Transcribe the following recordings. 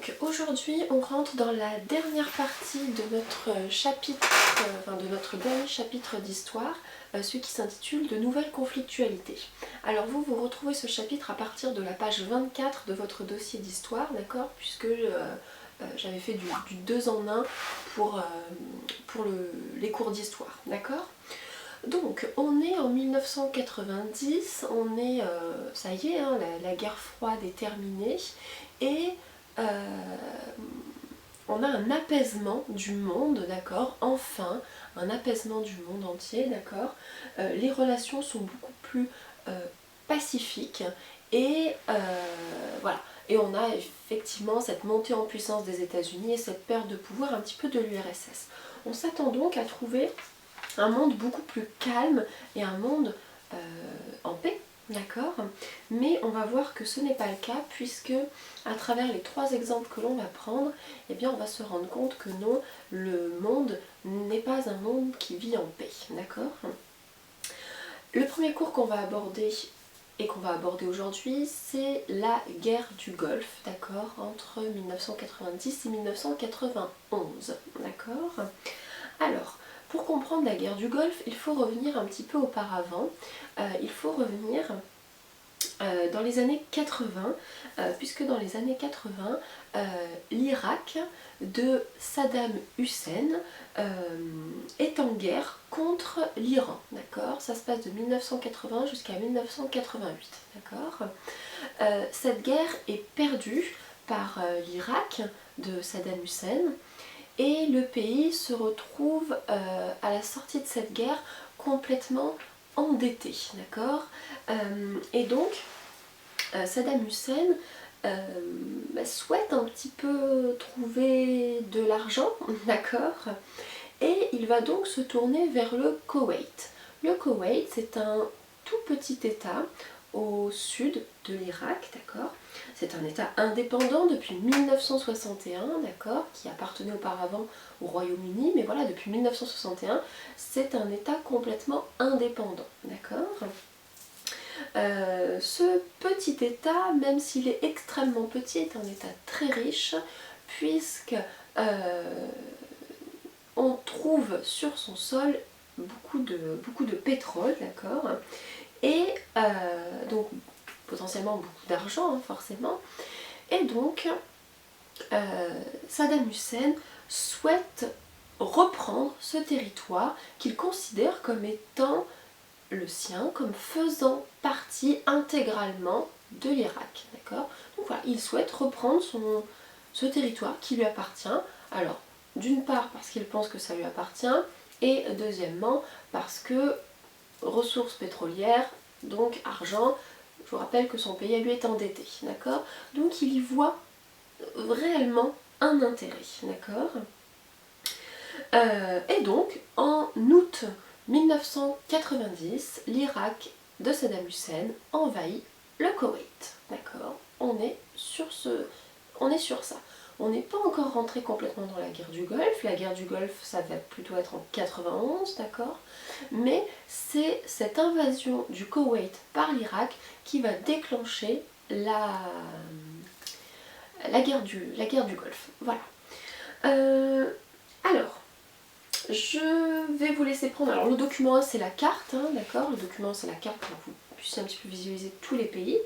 Donc aujourd'hui on rentre dans la dernière partie de notre chapitre, de notre dernier chapitre d'histoire, celui qui s'intitule De nouvelles conflictualités. Alors vous retrouvez ce chapitre à partir de la page 24 de votre dossier d'histoire, d'accord, puisque j'avais fait du 2 en 1 pour les cours d'histoire, d'accord. Donc on est en 1990, on est, ça y est, hein, la guerre froide est terminée et on a un apaisement du monde, d'accord, enfin, un apaisement du monde entier, d'accord. Les relations sont beaucoup plus pacifiques et voilà. Et on a effectivement cette montée en puissance des États-Unis et cette perte de pouvoir un petit peu de l'URSS. On s'attend donc à trouver un monde beaucoup plus calme et un monde en paix, d'accord. Mais on va voir que ce n'est pas le cas puisque à travers les 3 exemples que l'on va prendre, eh bien on va se rendre compte que non, le monde n'est pas un monde qui vit en paix, d'accord. Le premier cours qu'on va aborder et qu'on va aborder aujourd'hui, c'est la guerre du Golfe, d'accord, entre 1990 et 1991, d'accord. Alors, pour comprendre la guerre du Golfe, il faut revenir un petit peu auparavant, il faut revenir dans les années 80, puisque dans les années 80, l'Irak de Saddam Hussein est en guerre contre l'Iran, d'accord. Ça se passe de 1980 jusqu'à 1988, d'accord. Cette guerre est perdue par l'Irak de Saddam Hussein, et le pays se retrouve à la sortie de cette guerre complètement endetté, d'accord. Et donc Saddam Hussein souhaite un petit peu trouver de l'argent, d'accord, et il va donc se tourner vers le Koweït. Le Koweït, c'est un tout petit état au sud de l'Irak, d'accord. C'est un état indépendant depuis 1961, d'accord, qui appartenait auparavant au Royaume-Uni, mais voilà, depuis 1961, c'est un état complètement indépendant, d'accord. Ce petit état, même s'il est extrêmement petit, est un état très riche, puisque on trouve sur son sol beaucoup de pétrole, d'accord, et donc potentiellement beaucoup d'argent, hein, forcément. Et donc Saddam Hussein souhaite reprendre ce territoire qu'il considère comme étant le sien, comme faisant partie intégralement de l'Irak, d'accord. Donc voilà, il souhaite reprendre ce territoire qui lui appartient. Alors, d'une part parce qu'il pense que ça lui appartient, et deuxièmement parce que ressources pétrolières, donc argent, je vous rappelle que son pays à lui est endetté, d'accord. Donc il y voit réellement un intérêt, d'accord. Et donc, en août 1990, l'Irak de Saddam Hussein envahit le Koweït, d'accord. On est sur ça. On n'est pas encore rentré complètement dans la guerre du Golfe. La guerre du Golfe, ça va plutôt être en 91, d'accord. Mais c'est cette invasion du Koweït par l'Irak qui va déclencher la guerre du Golfe. Voilà. Alors, je vais vous laisser prendre. Alors, le document 1, c'est la carte, hein, d'accord. Le document 1, c'est la carte pour que vous puissiez un petit peu visualiser tous les pays.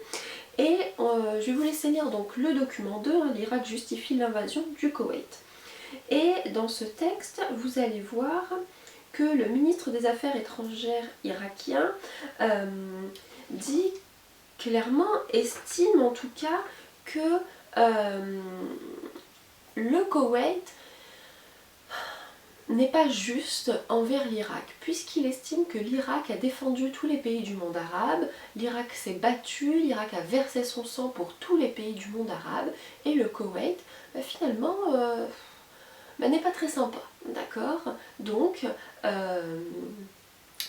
Et je vais vous laisser lire donc le document 2, hein, l'Irak justifie l'invasion du Koweït. Et dans ce texte, vous allez voir que le ministre des Affaires étrangères irakien dit clairement, estime en tout cas que le Koweït n'est pas juste envers l'Irak, puisqu'il estime que l'Irak a défendu tous les pays du monde arabe, l'Irak s'est battu, l'Irak a versé son sang pour tous les pays du monde arabe, et le Koweït, finalement, n'est pas très sympa, d'accord. Donc,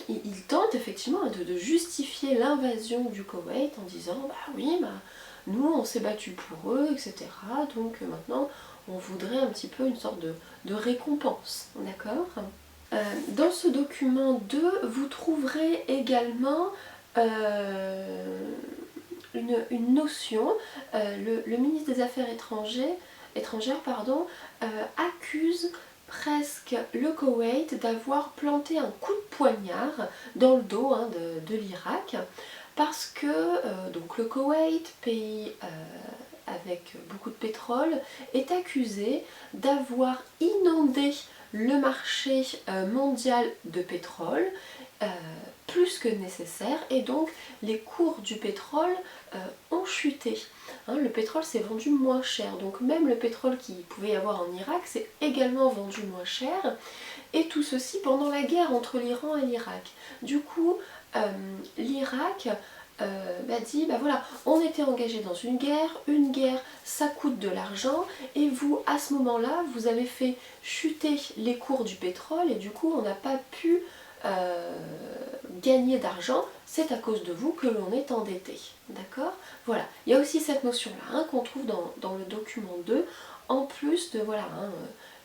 il tente effectivement de justifier l'invasion du Koweït en disant, bah oui, nous on s'est battu pour eux, etc. Donc maintenant, on voudrait un petit peu une sorte de récompense, d'accord. Dans ce document 2, vous trouverez également une notion. Le ministre des Affaires étrangères étrangères pardon, accusent presque le Koweït d'avoir planté un coup de poignard dans le dos de l'Irak, parce que donc le Koweït, pays avec beaucoup de pétrole, est accusé d'avoir inondé le marché mondial de pétrole plus que nécessaire, et donc les cours du pétrole ont chuté. Le pétrole s'est vendu moins cher, donc même le pétrole qu'il pouvait y avoir en Irak s'est également vendu moins cher, et tout ceci pendant la guerre entre l'Iran et l'Irak. Du coup, l'Irak dit, voilà, on était engagé dans une guerre ça coûte de l'argent, et vous, à ce moment-là, vous avez fait chuter les cours du pétrole, et du coup, on n'a pas pu gagner d'argent, c'est à cause de vous que l'on est endetté. D'accord? Voilà, il y a aussi cette notion-là qu'on trouve dans le document 2, en plus de, voilà,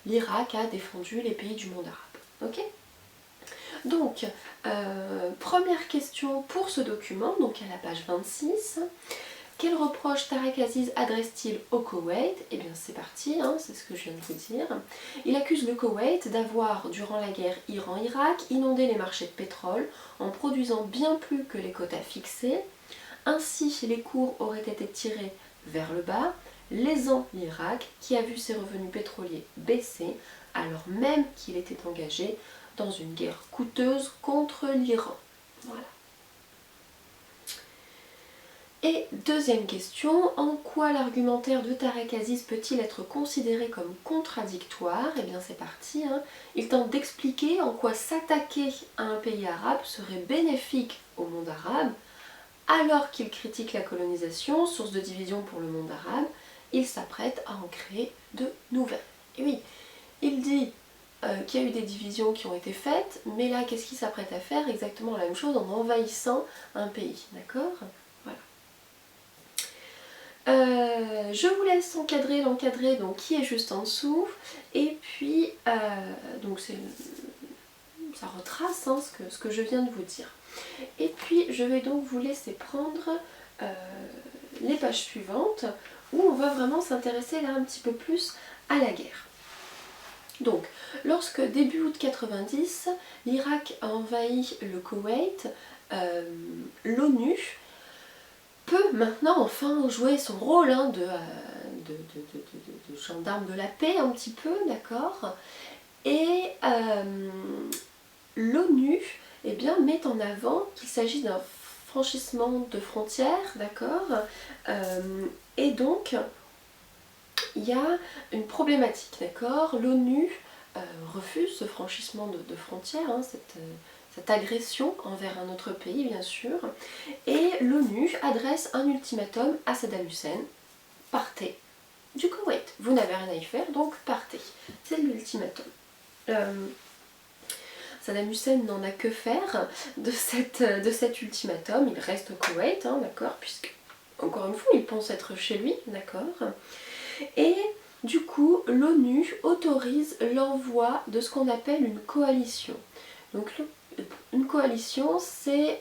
l'Irak a défendu les pays du monde arabe. Ok? Donc, première question pour ce document, donc à la page 26. Quel reproche Tarek Aziz adresse-t-il au Koweït? Eh bien c'est parti, c'est ce que je viens de vous dire. Il accuse le Koweït d'avoir, durant la guerre Iran-Irak, inondé les marchés de pétrole en produisant bien plus que les quotas fixés. Ainsi, les cours auraient été tirés vers le bas, lésant l'Irak qui a vu ses revenus pétroliers baisser alors même qu'il était engagé dans une guerre coûteuse contre l'Iran. Voilà. Et deuxième question, en quoi l'argumentaire de Tarek Aziz peut-il être considéré comme contradictoire? Eh bien c'est parti, il tente d'expliquer en quoi s'attaquer à un pays arabe serait bénéfique au monde arabe, alors qu'il critique la colonisation, source de division pour le monde arabe, il s'apprête à en créer de nouvelles. Et oui, il dit qu'il y a eu des divisions qui ont été faites, mais là qu'est-ce qu'il s'apprête à faire? Exactement la même chose en envahissant un pays, d'accord? Je vous laisse encadrer l'encadré donc qui est juste en dessous, et puis donc ça retrace ce que je viens de vous dire. Et puis je vais donc vous laisser prendre les pages suivantes où on va vraiment s'intéresser là un petit peu plus à la guerre. Donc, lorsque début août 90, l'Irak a envahi le Koweït, l'ONU peut maintenant enfin jouer son rôle de gendarme de la paix un petit peu, d'accord? Et l'ONU met en avant qu'il s'agit d'un franchissement de frontières, d'accord? Et donc, il y a une problématique, d'accord? L'ONU refuse ce franchissement de frontières, cette agression envers un autre pays bien sûr, et l'ONU adresse un ultimatum à Saddam Hussein: partez du Koweït, vous n'avez rien à y faire, donc partez. C'est l'ultimatum. Saddam Hussein n'en a que faire de cet ultimatum, il reste au Koweït, d'accord, puisque, encore une fois, il pense être chez lui, d'accord. Et du coup, l'ONU autorise l'envoi de ce qu'on appelle une coalition. Donc une coalition, c'est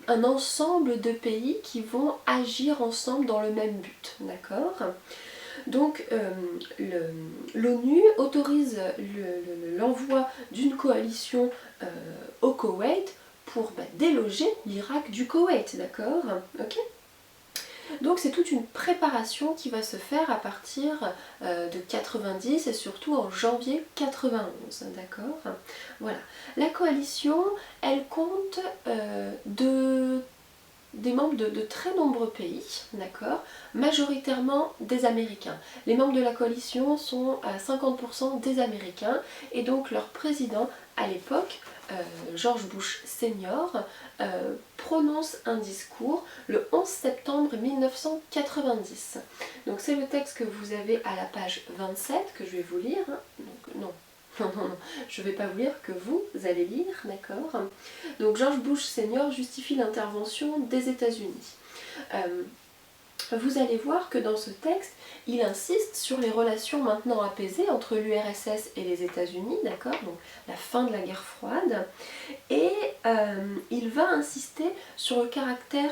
un ensemble de pays qui vont agir ensemble dans le même but, d'accord? Donc l'ONU autorise l'envoi d'une coalition au Koweït pour déloger l'Irak du Koweït, d'accord? Ok. Donc c'est toute une préparation qui va se faire à partir de 90 et surtout en janvier 91, d'accord? Voilà. La coalition, elle compte des membres de très nombreux pays, d'accord, majoritairement des Américains. Les membres de la coalition sont à 50% des Américains, et donc leur président à l'époque, George Bush Senior, prononce un discours le 11 septembre 1990. Donc c'est le texte que vous avez à la page 27 que je vais vous lire. Donc, non, je ne vais pas vous lire, que vous allez lire, d'accord? Donc George Bush Senior justifie l'intervention des États-Unis. Vous allez voir que dans ce texte, il insiste sur les relations maintenant apaisées entre l'URSS et les États-Unis, d'accord? Donc la fin de la guerre froide. Et il va insister sur le caractère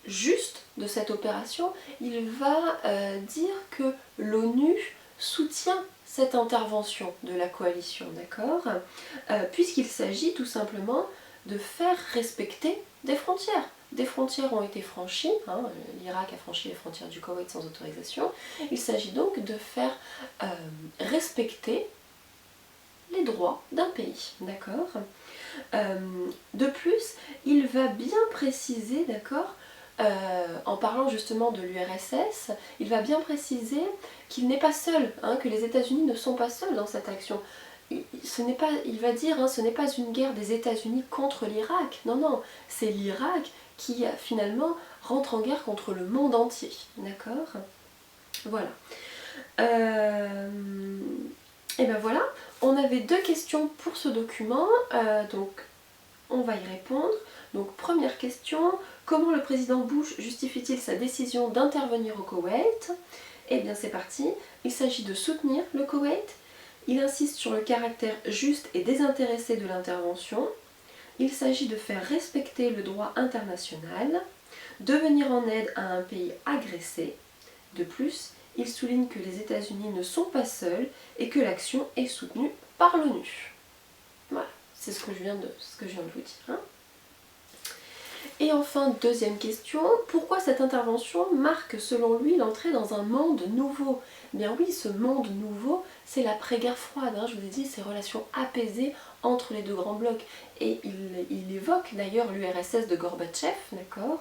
juste de cette opération, il va dire que l'ONU soutient cette intervention de la coalition, d'accord, puisqu'il s'agit tout simplement de faire respecter des frontières. Des frontières ont été franchies, hein, l'Irak a franchi les frontières du Koweït sans autorisation. Il s'agit donc de faire respecter les droits d'un pays, d'accord. De plus, il va bien préciser, d'accord, en parlant justement de l'URSS, il va bien préciser qu'il n'est pas seul, hein, que les États-Unis ne sont pas seuls dans cette action. Il va dire, hein, ce n'est pas une guerre des États-Unis contre l'Irak, non, non, c'est l'Irak qui finalement rentre en guerre contre le monde entier, d'accord. Voilà. Et ben voilà, on avait 2 questions pour ce document, donc on va y répondre. Donc première question, comment le président Bush justifie-t-il sa décision d'intervenir au Koweït? Eh bien c'est parti, il s'agit de soutenir le Koweït, il insiste sur le caractère juste et désintéressé de l'intervention, il s'agit de faire respecter le droit international, de venir en aide à un pays agressé. De plus, il souligne que les États-Unis ne sont pas seuls et que l'action est soutenue par l'ONU. Voilà, c'est ce que je viens de vous dire. Hein. Et enfin, deuxième question, pourquoi cette intervention marque selon lui l'entrée dans un monde nouveau? Eh bien oui, ce monde nouveau, c'est l'après-guerre froide, hein, je vous ai dit, ces relations apaisées entre les 2 grands blocs. Et il évoque d'ailleurs l'URSS de Gorbatchev, d'accord,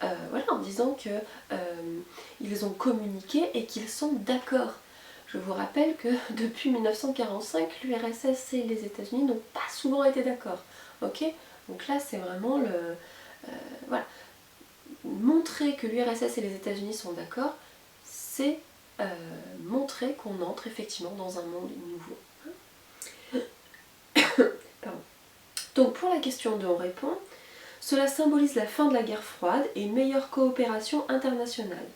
voilà, en disant qu'ils ont communiqué et qu'ils sont d'accord. Je vous rappelle que depuis 1945, l'URSS et les États-Unis n'ont pas souvent été d'accord. Ok. Donc là, c'est vraiment voilà. Montrer que l'URSS et les États-Unis sont d'accord, c'est montrer qu'on entre effectivement dans un monde nouveau. Pardon. Donc pour la question 2, on répond « Cela symbolise la fin de la guerre froide et une meilleure coopération internationale.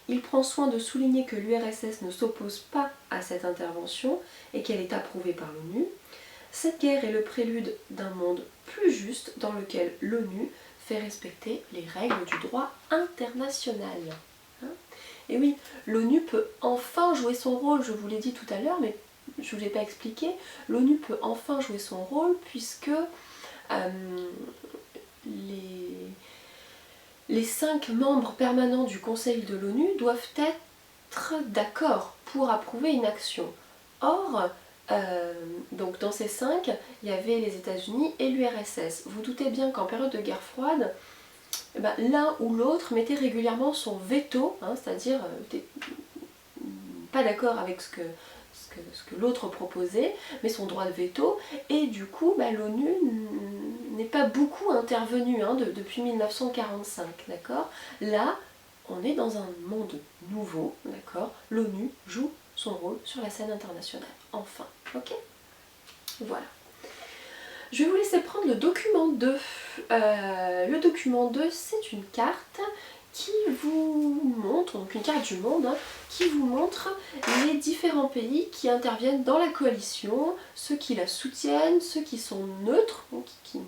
Il prend soin de souligner que l'URSS ne s'oppose pas à cette intervention et qu'elle est approuvée par l'ONU. Cette guerre est le prélude d'un monde plus juste dans lequel l'ONU fait respecter les règles du droit international. » Hein. Et oui, l'ONU peut enfin jouer son rôle, je vous l'ai dit tout à l'heure, mais je ne vous l'ai pas expliqué, l'ONU peut enfin jouer son rôle puisque les 5 membres permanents du Conseil de l'ONU doivent être d'accord pour approuver une action. Or, donc dans ces 5, il y avait les États-Unis et l'URSS. Vous doutez bien qu'en période de guerre froide, l'un ou l'autre mettait régulièrement son veto, hein, c'est-à-dire pas d'accord avec ce que l'autre proposait, mais son droit de veto, et du coup l'ONU n'est pas beaucoup intervenue hein, depuis 1945, d'accord. Là, on est dans un monde nouveau, d'accord. L'ONU joue son rôle sur la scène internationale, enfin, ok. Voilà. Je vais vous laisser prendre le document 2. Le document 2, c'est une carte qui vous montre, donc une carte du monde, hein, qui vous montre les différents pays qui interviennent dans la coalition, ceux qui la soutiennent, ceux qui sont neutres, donc qui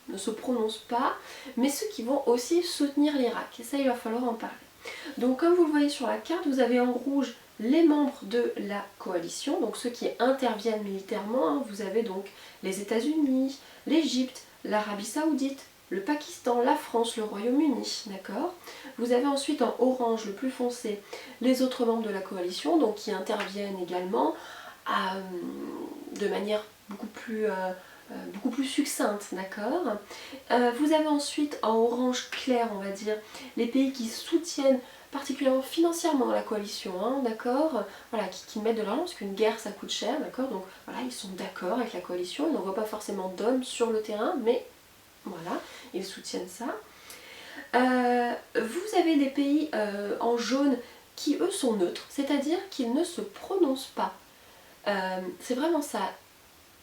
ne se prononcent pas, mais ceux qui vont aussi soutenir l'Irak. Et ça, il va falloir en parler. Donc comme vous le voyez sur la carte, vous avez en rouge les membres de la coalition, donc ceux qui interviennent militairement, hein. Vous avez donc les États-Unis, l'Égypte, l'Arabie Saoudite, le Pakistan, la France, le Royaume-Uni, d'accord. Vous avez ensuite en orange le plus foncé les autres membres de la coalition, donc qui interviennent également de manière beaucoup plus succincte, d'accord. Vous avez ensuite en orange clair, on va dire, les pays qui soutiennent particulièrement financièrement la coalition, hein, d'accord, voilà, qui mettent de l'argent, parce qu'une guerre ça coûte cher, d'accord, donc voilà, ils sont d'accord avec la coalition, ils n'envoient pas forcément d'hommes sur le terrain, mais voilà, ils soutiennent ça. Vous avez des pays en jaune qui eux sont neutres, c'est-à-dire qu'ils ne se prononcent pas. C'est vraiment ça.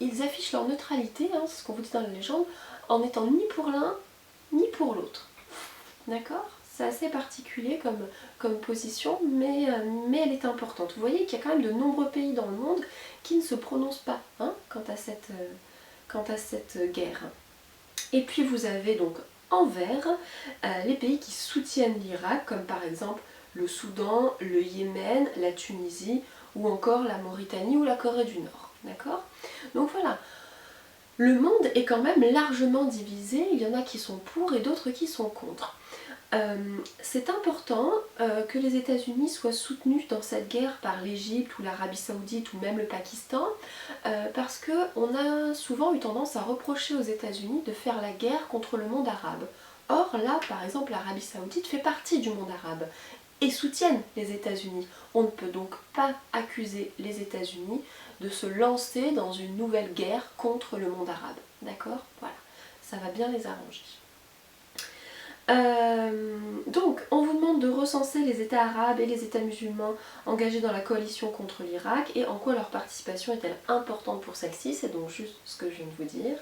Ils affichent leur neutralité, hein, c'est ce qu'on vous dit dans la légende, en étant ni pour l'un ni pour l'autre. D'accord? C'est assez particulier comme position, mais elle est importante. Vous voyez qu'il y a quand même de nombreux pays dans le monde qui ne se prononcent pas hein, quant à cette guerre. Et puis vous avez donc envers les pays qui soutiennent l'Irak, comme par exemple le Soudan, le Yémen, la Tunisie ou encore la Mauritanie ou la Corée du Nord. D'accord? Donc voilà, le monde est quand même largement divisé, il y en a qui sont pour et d'autres qui sont contre. C'est important que les États-Unis soient soutenus dans cette guerre par l'Égypte ou l'Arabie Saoudite ou même le Pakistan, parce qu'on a souvent eu tendance à reprocher aux États-Unis de faire la guerre contre le monde arabe. Or là, par exemple, l'Arabie Saoudite fait partie du monde arabe et soutiennent les États-Unis. On ne peut donc pas accuser les États-Unis de se lancer dans une nouvelle guerre contre le monde arabe. D'accord? Voilà, ça va bien les arranger. Donc, on vous demande de recenser les États arabes et les États musulmans engagés dans la coalition contre l'Irak et en quoi leur participation est-elle importante pour celle-ci. C'est donc juste ce que je viens de vous dire.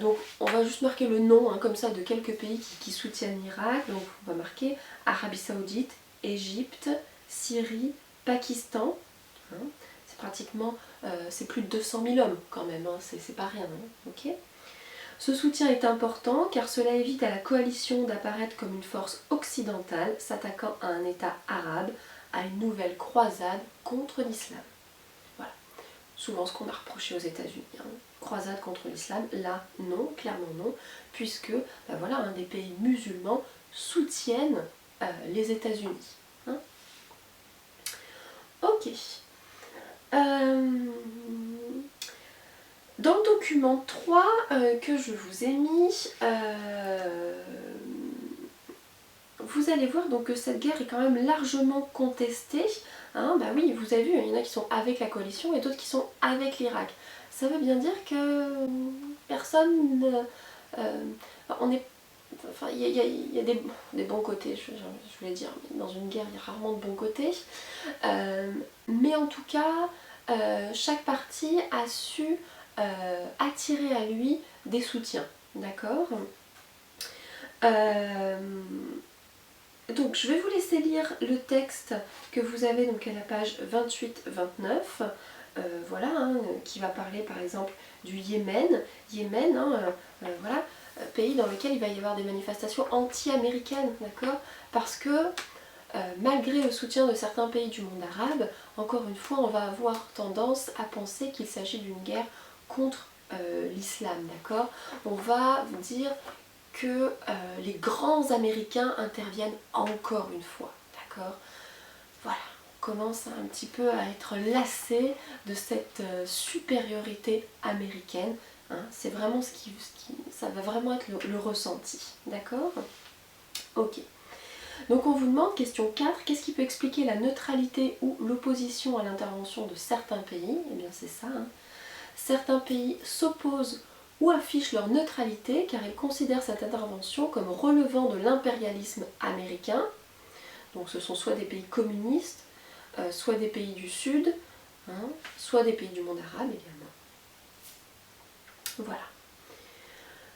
Donc, on va juste marquer le nom comme ça de quelques pays qui soutiennent l'Irak. Donc, on va marquer Arabie Saoudite, Égypte, Syrie, Pakistan. C'est pratiquement, c'est plus de 200 000 hommes quand même, c'est pas rien. Ok ? Ce soutien est important car cela évite à la coalition d'apparaître comme une force occidentale s'attaquant à un État arabe, à une nouvelle croisade contre l'islam. Voilà, souvent ce qu'on a reproché aux États-Unis. Croisade contre l'islam, là non, clairement non, puisque voilà, des pays musulmans soutiennent les États-Unis. Ok. Dans le document 3 que je vous ai mis, vous allez voir donc que cette guerre est quand même largement contestée. Oui, vous avez vu, il y en a qui sont avec la coalition et d'autres qui sont avec l'Irak. Ça veut bien dire que personne... il y a des bons côtés, je voulais dire. Dans une guerre, il y a rarement de bons côtés. Mais en tout cas, chaque partie a su attirer à lui des soutiens. D'accord ? Donc je vais vous laisser lire le texte que vous avez donc à la page 28-29, qui va parler par exemple du Yémen. Yémen, voilà, pays dans lequel il va y avoir des manifestations anti-américaines, d'accord ? Parce que malgré le soutien de certains pays du monde arabe, encore une fois, on va avoir tendance à penser qu'il s'agit d'une guerre contre l'islam, d'accord ? On va vous dire que les grands Américains interviennent encore une fois, d'accord ? Voilà, on commence un petit peu à être lassé de cette supériorité américaine. C'est vraiment ça va vraiment être le ressenti, d'accord ? Ok. Donc on vous demande, question 4, qu'est-ce qui peut expliquer la neutralité ou l'opposition à l'intervention de certains pays ? Eh bien c'est ça. Certains pays s'opposent ou affichent leur neutralité car ils considèrent cette intervention comme relevant de l'impérialisme américain. Donc ce sont soit des pays communistes, soit des pays du Sud, soit des pays du monde arabe également.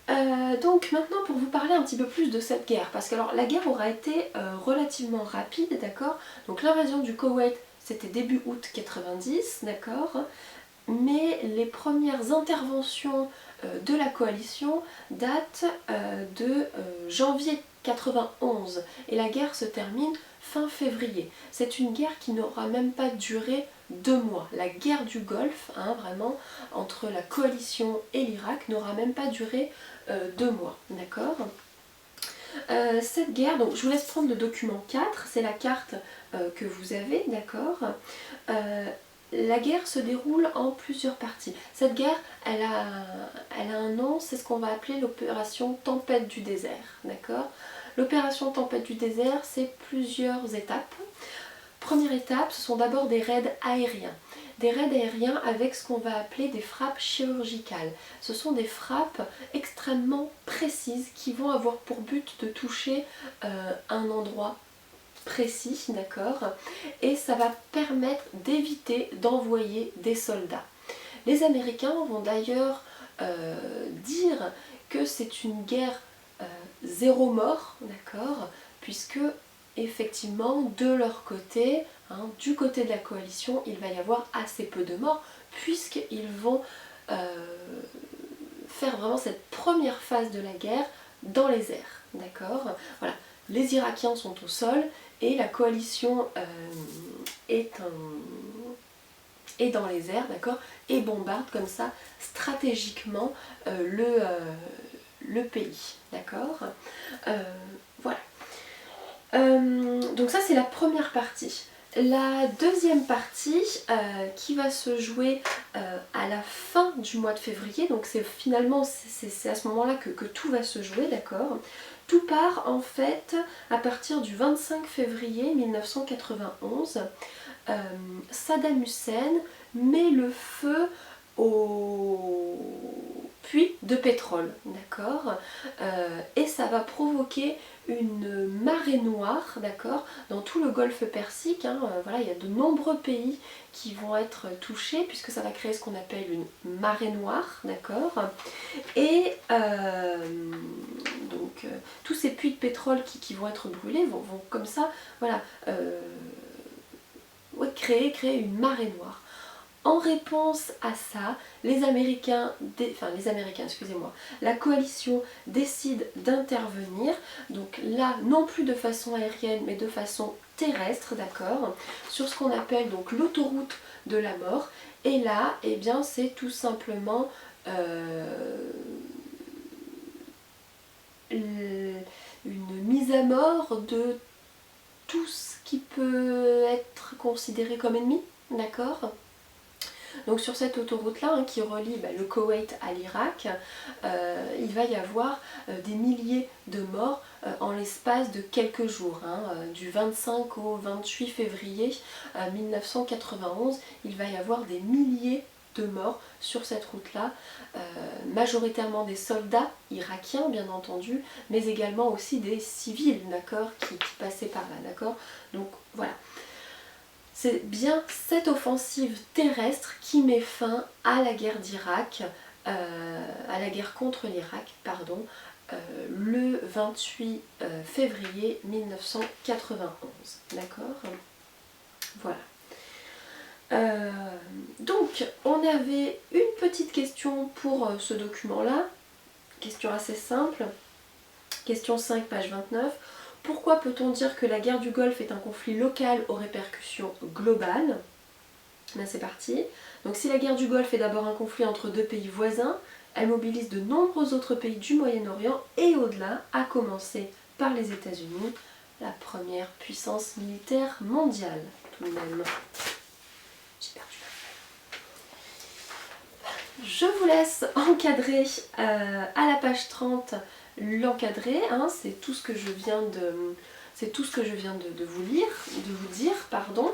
Voilà. Donc maintenant pour vous parler un petit peu plus de cette guerre, parce que alors la guerre aura été relativement rapide, d'accord ? Donc l'invasion du Koweït c'était début août 90, d'accord ? Mais les premières interventions de la coalition datent de janvier 91 et la guerre se termine fin février. C'est une guerre qui n'aura même pas duré 2 mois. La guerre du Golfe, vraiment, entre la coalition et l'Irak, n'aura même pas duré 2 mois. D'accord ? Cette guerre, donc je vous laisse prendre le document 4, c'est la carte que vous avez, d'accord ? La guerre se déroule en plusieurs parties. Cette guerre, elle a un nom, c'est ce qu'on va appeler l'opération Tempête du désert, d'accord ? L'opération Tempête du désert, c'est plusieurs étapes. Première étape, ce sont d'abord des raids aériens. Des raids aériens avec ce qu'on va appeler des frappes chirurgicales. Ce sont des frappes extrêmement précises qui vont avoir pour but de toucher un endroit précis, d'accord, et ça va permettre d'éviter d'envoyer des soldats. Les Américains vont d'ailleurs dire que c'est une guerre zéro mort, d'accord, puisque effectivement de leur côté, du côté de la coalition, il va y avoir assez peu de morts, puisqu'ils vont faire vraiment cette première phase de la guerre dans les airs, d'accord? Voilà, les Irakiens sont au sol et la coalition est dans les airs, d'accord? Et bombarde comme ça stratégiquement le pays, d'accord? Voilà. Donc ça c'est la première partie. La deuxième partie qui va se jouer à la fin du mois de février, donc c'est finalement c'est à ce moment-là que tout va se jouer, d'accord? Tout part en fait à partir du 25 février 1991. Saddam Hussein met le feu au puits de pétrole, d'accord, et ça va provoquer une marée noire, d'accord, dans tout le golfe Persique, hein, voilà, il y a de nombreux pays qui vont être touchés puisque ça va créer ce qu'on appelle une marée noire, d'accord, et donc tous ces puits de pétrole qui vont être brûlés vont comme ça, voilà, créer une marée noire. En réponse à ça, la coalition décide d'intervenir, donc là non plus de façon aérienne mais de façon terrestre, d'accord, sur ce qu'on appelle donc l'autoroute de la mort. Et là, eh bien, c'est tout simplement une mise à mort de tout ce qui peut être considéré comme ennemi, d'accord. Donc sur cette autoroute-là, hein, qui relie le Koweït à l'Irak, il va y avoir des milliers de morts en l'espace de quelques jours. Hein, du 25 au 28 février 1991, il va y avoir des milliers de morts sur cette route-là, majoritairement des soldats irakiens bien entendu, mais également aussi des civils, d'accord, qui passaient par là, d'accord. Donc voilà. C'est bien cette offensive terrestre qui met fin à la guerre d'Irak, à la guerre contre l'Irak, pardon, le 28 février 1991. D'accord ? Voilà. Donc, on avait une petite question pour ce document-là. Question assez simple. Question 5, page 29. Pourquoi peut-on dire que la guerre du Golfe est un conflit local aux répercussions globales? Bien, c'est parti. Donc si la guerre du Golfe est d'abord un conflit entre deux pays voisins, elle mobilise de nombreux autres pays du Moyen-Orient et au-delà, à commencer par les États-Unis, la première puissance militaire mondiale, tout de même. J'ai perdu. Je vous laisse encadrer à la page 30 l'encadré, hein, c'est tout ce que je viens de vous lire, de vous dire, pardon.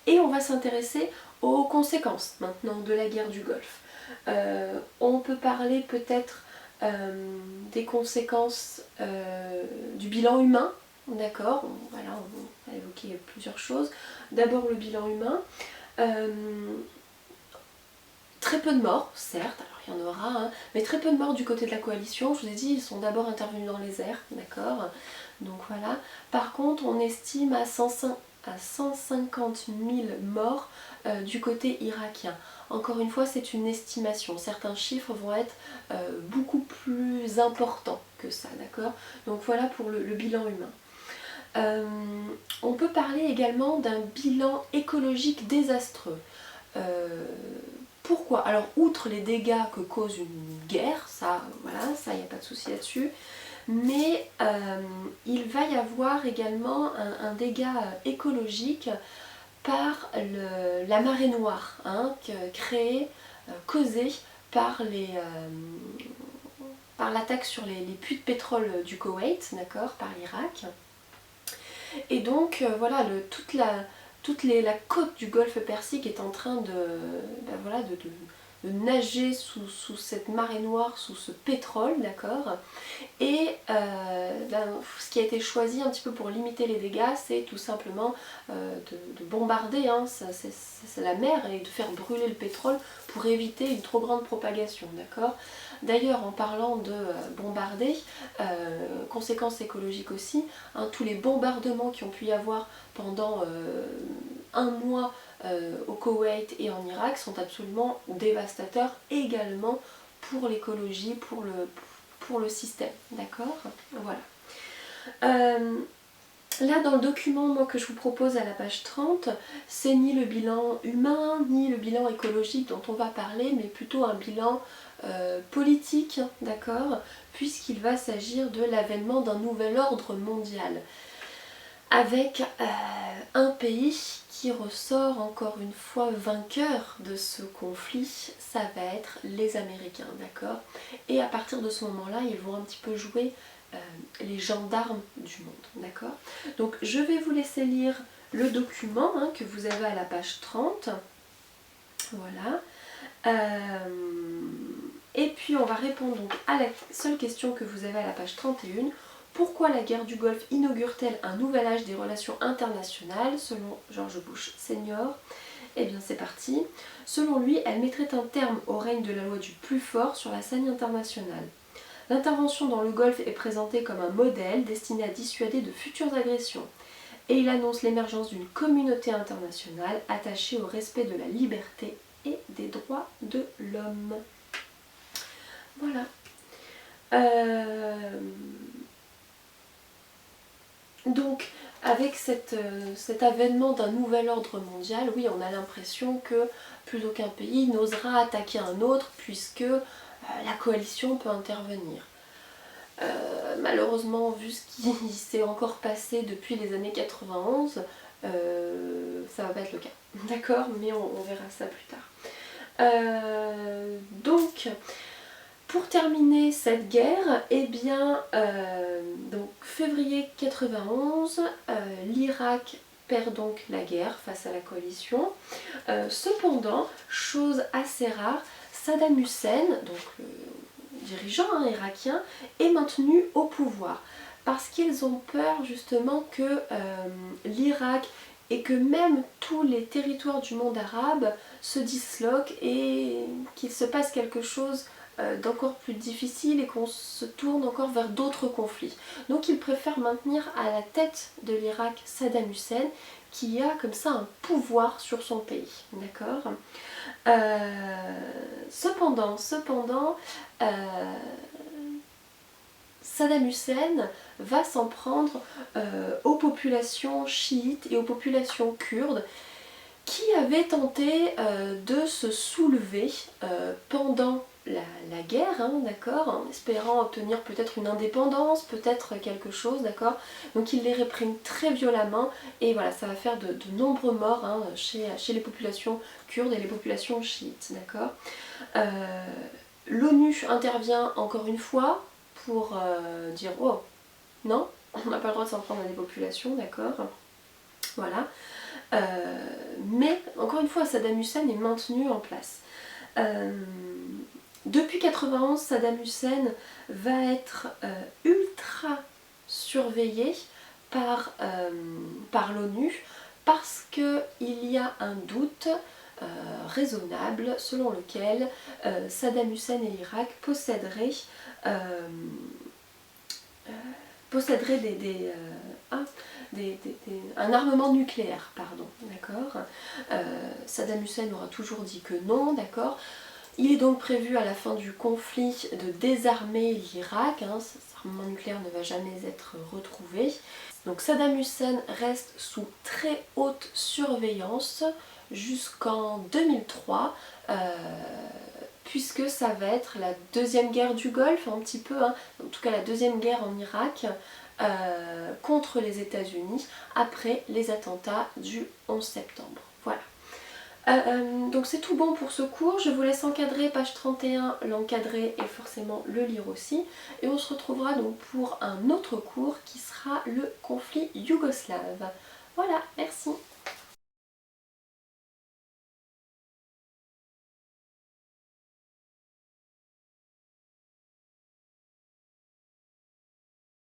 Et on va s'intéresser aux conséquences maintenant de la guerre du Golfe. On peut parler peut-être des conséquences du bilan humain, d'accord, voilà, on va évoquer plusieurs choses. D'abord le bilan humain. Très peu de morts, certes, alors il y en aura, hein, mais très peu de morts du côté de la coalition. Je vous ai dit, ils sont d'abord intervenus dans les airs, d'accord. Donc voilà. Par contre, on estime à 150 000 morts du côté irakien. Encore une fois, c'est une estimation. Certains chiffres vont être beaucoup plus importants que ça, d'accord. Donc voilà pour le bilan humain. On peut parler également d'un bilan écologique désastreux. Pourquoi? Alors, outre les dégâts que cause une guerre, ça, voilà, ça, il n'y a pas de souci là-dessus, mais il va y avoir également un dégât écologique par la marée noire, hein, causée par l'attaque sur les puits de pétrole du Koweït, d'accord, par l'Irak. Et donc, voilà, toute la côte du golfe Persique est en train de nager sous cette marée noire, sous ce pétrole, d'accord. Et ce qui a été choisi un petit peu pour limiter les dégâts, c'est tout simplement de bombarder, hein, c'est la mer, et de faire brûler le pétrole pour éviter une trop grande propagation, d'accord. D'ailleurs, en parlant de bombarder, conséquences écologiques aussi, hein, tous les bombardements qui ont pu y avoir pendant un mois au Koweït et en Irak sont absolument dévastateurs également pour l'écologie, pour le système, d'accord? Voilà. Là dans le document moi, que je vous propose à la page 30, c'est ni le bilan humain ni le bilan écologique dont on va parler, mais plutôt un bilan politique, d'accord, puisqu'il va s'agir de l'avènement d'un nouvel ordre mondial avec un pays qui ressort encore une fois vainqueur de ce conflit, ça va être les Américains, d'accord? Et à partir de ce moment-là, ils vont un petit peu jouer les gendarmes du monde, d'accord? Donc je vais vous laisser lire le document hein, que vous avez à la page 30, voilà. Et puis on va répondre donc à la seule question que vous avez à la page 31. Pourquoi la guerre du Golfe inaugure-t-elle un nouvel âge des relations internationales selon George Bush Senior? Eh bien c'est parti. Selon lui, elle mettrait un terme au règne de la loi du plus fort sur la scène internationale. L'intervention dans le Golfe est présentée comme un modèle destiné à dissuader de futures agressions. Et il annonce l'émergence d'une communauté internationale attachée au respect de la liberté et des droits de l'homme. Voilà. Donc, avec cet avènement d'un nouvel ordre mondial, oui, on a l'impression que plus aucun pays n'osera attaquer un autre puisque la coalition peut intervenir. Malheureusement, vu ce qui s'est encore passé depuis les années 91, ça va pas être le cas. D'accord? Mais on verra ça plus tard. Donc, pour terminer cette guerre, eh bien, donc février 91, l'Irak perd donc la guerre face à la coalition. Cependant, chose assez rare, Saddam Hussein, donc le dirigeant irakien, est maintenu au pouvoir parce qu'ils ont peur justement que l'Irak et que même tous les territoires du monde arabe se disloquent et qu'il se passe quelque chose d'encore plus difficile et qu'on se tourne encore vers d'autres conflits. Donc ils préfèrent maintenir à la tête de l'Irak Saddam Hussein qui a comme ça un pouvoir sur son pays, d'accord? Cependant, Saddam Hussein va s'en prendre aux populations chiites et aux populations kurdes qui avaient tenté de se soulever pendant la guerre, hein, d'accord, en espérant obtenir peut-être une indépendance, peut-être quelque chose, d'accord. Donc il les réprime très violemment et voilà, ça va faire de nombreux morts hein, chez les populations kurdes et les populations chiites, d'accord. L'ONU intervient encore une fois pour dire « Oh, non, on n'a pas le droit de s'en prendre à des populations, d'accord ?» Voilà. Mais, encore une fois, Saddam Hussein est maintenu en place. Depuis 91, Saddam Hussein va être ultra surveillé par l'ONU parce qu'il y a un doute raisonnable selon lequel Saddam Hussein et l'Irak posséderaient un armement nucléaire, pardon, d'accord. Saddam Hussein aura toujours dit que non, d'accord. Il est donc prévu à la fin du conflit de désarmer l'Irak, hein, cet armement nucléaire ne va jamais être retrouvé. Donc Saddam Hussein reste sous très haute surveillance jusqu'en 2003, puisque ça va être la deuxième guerre du Golfe, un petit peu, hein, en tout cas la deuxième guerre en Irak, contre les États-Unis après les attentats du 11 septembre. Voilà. Donc c'est tout bon pour ce cours, je vous laisse encadrer page 31, l'encadrer et forcément le lire aussi. Et on se retrouvera donc pour un autre cours qui sera le conflit yougoslave. Voilà, merci.